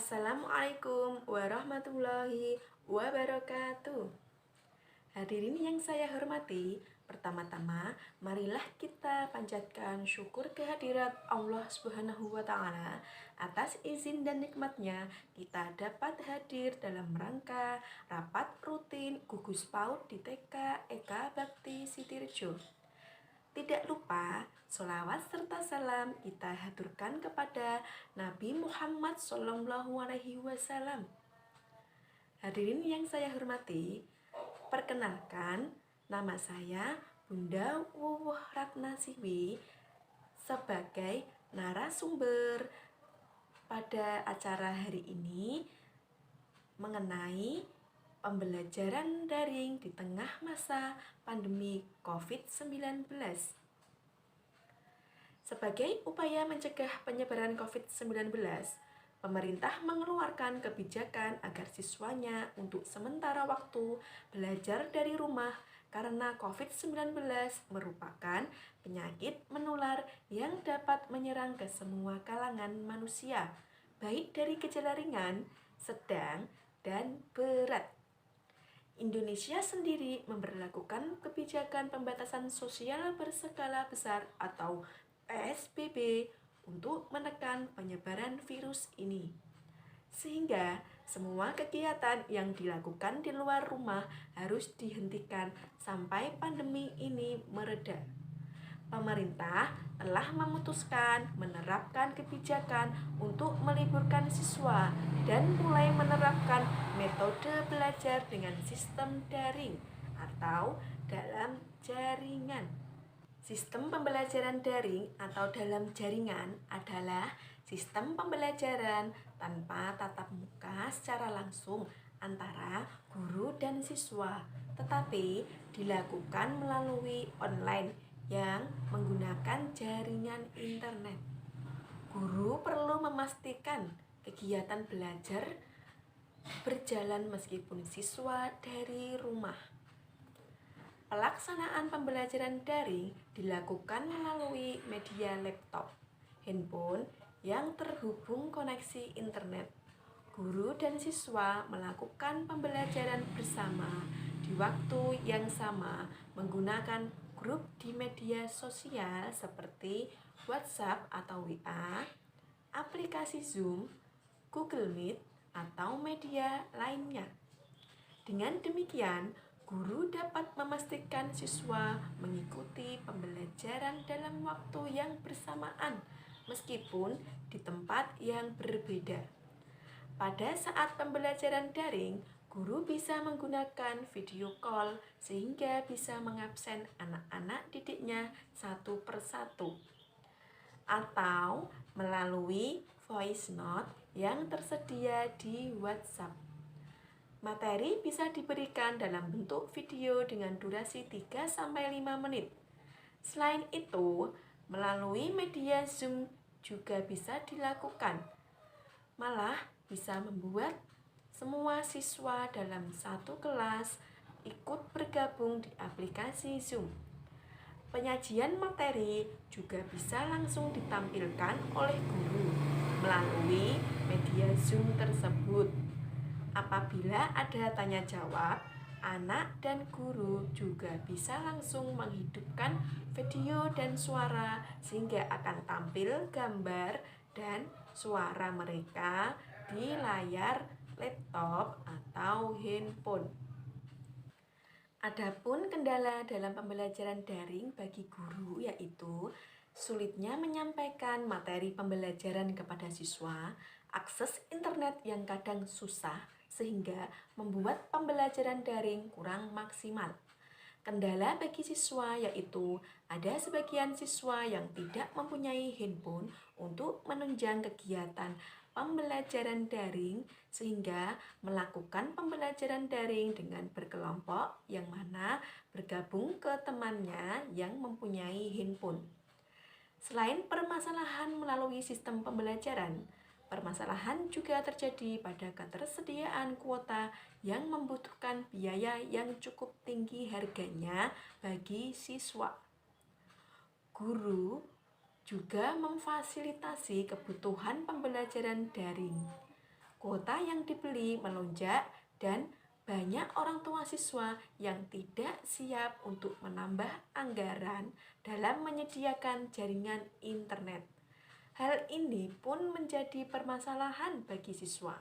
Assalamualaikum warahmatullahi wabarakatuh. Hadirin yang saya hormati, pertama-tama marilah kita panjatkan syukur kehadirat Allah Subhanahu wa Ta'ala atas izin dan nikmatnya kita dapat hadir dalam rangka rapat rutin gugus PAUD di TK Eka Bakti Sitirjo. Tidak lupa, sholawat serta salam kita haturkan kepada Nabi Muhammad SAW. Hadirin yang saya hormati, perkenalkan, nama saya Bunda Wuwuh Ratnasiwi sebagai narasumber pada acara hari ini mengenai pembelajaran daring di tengah masa pandemi COVID-19. Sebagai upaya mencegah penyebaran COVID-19, pemerintah mengeluarkan kebijakan agar siswanya untuk sementara waktu belajar dari rumah karena COVID-19 merupakan penyakit menular yang dapat menyerang ke semua kalangan manusia, baik dari gejala ringan, sedang, dan berat. Indonesia sendiri memberlakukan kebijakan pembatasan sosial berskala besar atau PSBB untuk menekan penyebaran virus ini. Sehingga semua kegiatan yang dilakukan di luar rumah harus dihentikan sampai pandemi ini mereda. Pemerintah telah memutuskan menerapkan kebijakan untuk meliburkan siswa dan mulai menerapkan metode belajar dengan sistem daring atau dalam jaringan. Sistem pembelajaran daring atau dalam jaringan adalah sistem pembelajaran tanpa tatap muka secara langsung antara guru dan siswa, tetapi dilakukan melalui online yang menggunakan jaringan internet. Guru perlu memastikan kegiatan belajar berjalan meskipun siswa dari rumah. Pelaksanaan pembelajaran daring dilakukan melalui media laptop, handphone yang terhubung koneksi internet. Guru dan siswa melakukan pembelajaran bersama di waktu yang sama menggunakan grup di media sosial seperti WhatsApp atau WA, aplikasi Zoom, Google Meet, atau media lainnya. Dengan demikian, guru dapat memastikan siswa mengikuti pembelajaran dalam waktu yang bersamaan meskipun di tempat yang berbeda. Pada saat pembelajaran daring, guru bisa menggunakan video call sehingga bisa mengabsen anak-anak didiknya satu persatu, atau melalui voice note yang tersedia di WhatsApp. Materi bisa diberikan dalam bentuk video dengan durasi 3-5 menit. Selain itu, melalui media Zoom juga bisa dilakukan. Malah bisa membuat semua siswa dalam satu kelas ikut bergabung di aplikasi Zoom. Penyajian materi juga bisa langsung ditampilkan oleh guru melalui media Zoom tersebut. Apabila ada tanya jawab, anak dan guru juga bisa langsung menghidupkan video dan suara sehingga akan tampil gambar dan suara mereka di layar laptop atau handphone. Adapun kendala dalam pembelajaran daring bagi guru yaitu sulitnya menyampaikan materi pembelajaran kepada siswa, akses internet yang kadang susah sehingga membuat pembelajaran daring kurang maksimal. Kendala bagi siswa yaitu ada sebagian siswa yang tidak mempunyai handphone untuk menunjang kegiatan pembelajaran daring sehingga melakukan pembelajaran daring dengan berkelompok yang mana bergabung ke temannya yang mempunyai handphone. Selain permasalahan melalui sistem pembelajaran, permasalahan juga terjadi pada ketersediaan kuota yang membutuhkan biaya yang cukup tinggi harganya bagi siswa. Guru juga memfasilitasi kebutuhan pembelajaran daring. kuota yang dibeli melonjak, dan banyak orang tua siswa yang tidak siap untuk menambah anggaran dalam menyediakan jaringan internet. Hal ini pun menjadi permasalahan bagi siswa.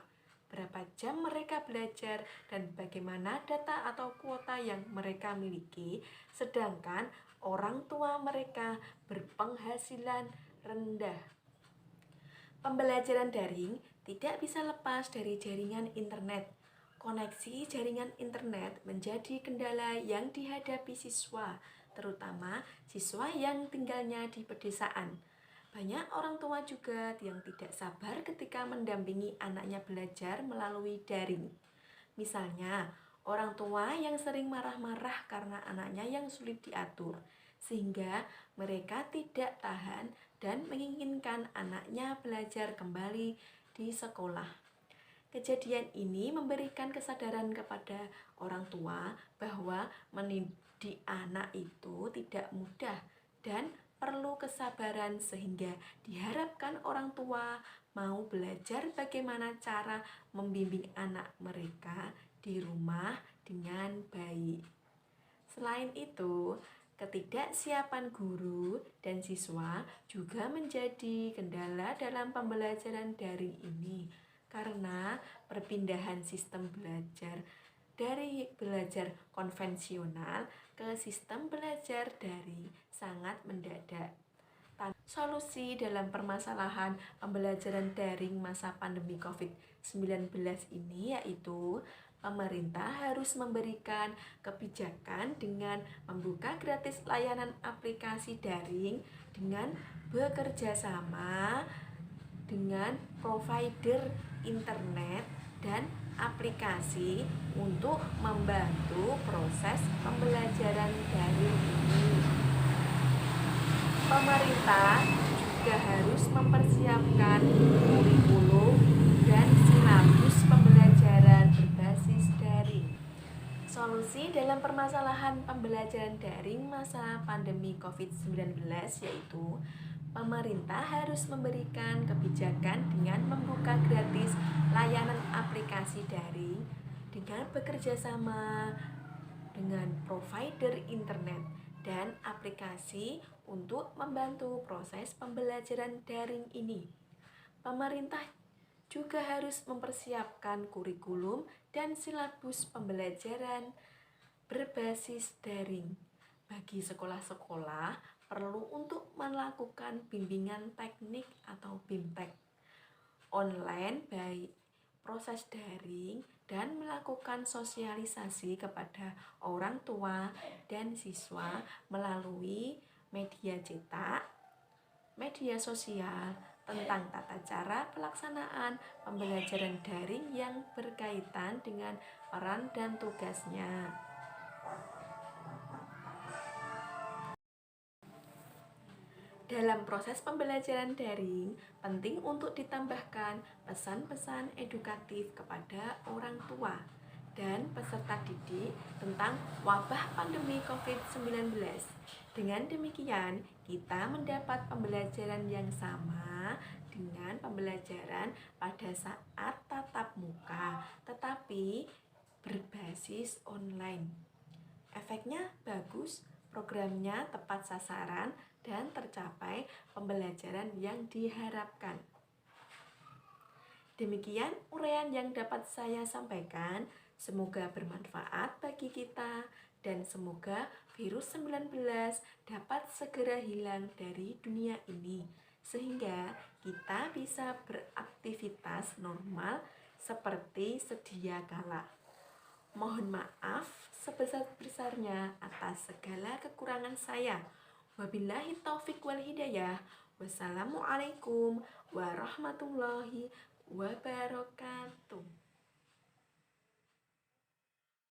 Berapa jam mereka belajar dan bagaimana data atau kuota yang mereka miliki, sedangkan orang tua mereka berpenghasilan rendah. Pembelajaran daring tidak bisa lepas dari jaringan internet. Koneksi jaringan internet menjadi kendala yang dihadapi siswa, terutama siswa yang tinggalnya di pedesaan. Banyak orang tua juga yang tidak sabar ketika mendampingi anaknya belajar melalui daring. Misalnya, orang tua yang sering marah-marah karena anaknya yang sulit diatur, sehingga mereka tidak tahan dan menginginkan anaknya belajar kembali di sekolah. Kejadian ini memberikan kesadaran kepada orang tua bahwa mendidik anak itu tidak mudah dan perlu kesabaran, sehingga diharapkan orang tua mau belajar bagaimana cara membimbing anak mereka di rumah dengan baik. Selain itu, ketidaksiapan guru dan siswa juga menjadi kendala dalam pembelajaran daring ini, karena perpindahan sistem belajar dari belajar konvensional ke sistem belajar daring sangat mendadak. Solusi dalam permasalahan pembelajaran daring masa pandemi COVID-19 ini yaitu pemerintah harus memberikan kebijakan dengan membuka gratis layanan aplikasi daring dengan bekerja sama dengan provider internet dan aplikasi untuk membantu proses pembelajaran daring ini. Pemerintah juga harus mempersiapkan kurikulum dan silabus pembelajaran berbasis daring. Solusi dalam permasalahan pembelajaran daring masa pandemi COVID-19 yaitu pemerintah harus memberikan kebijakan dengan membuka gratis layanan aplikasi daring dengan bekerja sama dengan provider internet dan aplikasi untuk membantu proses pembelajaran daring ini. Pemerintah juga harus mempersiapkan kurikulum dan silabus pembelajaran berbasis daring. Bagi sekolah-sekolah perlu untuk melakukan bimbingan teknik atau BIMTEK online baik proses daring dan melakukan sosialisasi kepada orang tua dan siswa melalui media cetak, media sosial tentang tata cara pelaksanaan pembelajaran daring yang berkaitan dengan peran dan tugasnya. Dalam proses pembelajaran daring, penting untuk ditambahkan pesan-pesan edukatif kepada orang tua dan peserta didik tentang wabah pandemi COVID-19. Dengan demikian, kita mendapat pembelajaran yang sama dengan pembelajaran pada saat tatap muka, tetapi berbasis online. Efeknya bagus, programnya tepat sasaran, dan tercapai pembelajaran yang diharapkan. Demikian uraian yang dapat saya sampaikan. Semoga bermanfaat bagi kita dan semoga virus 19 dapat segera hilang dari dunia ini sehingga kita bisa beraktivitas normal seperti sedia kala. Mohon maaf sebesar-besarnya atas segala kekurangan saya. Wabillahi taufik wal hidayah. Wassalamualaikum warahmatullahi wabarakatuh.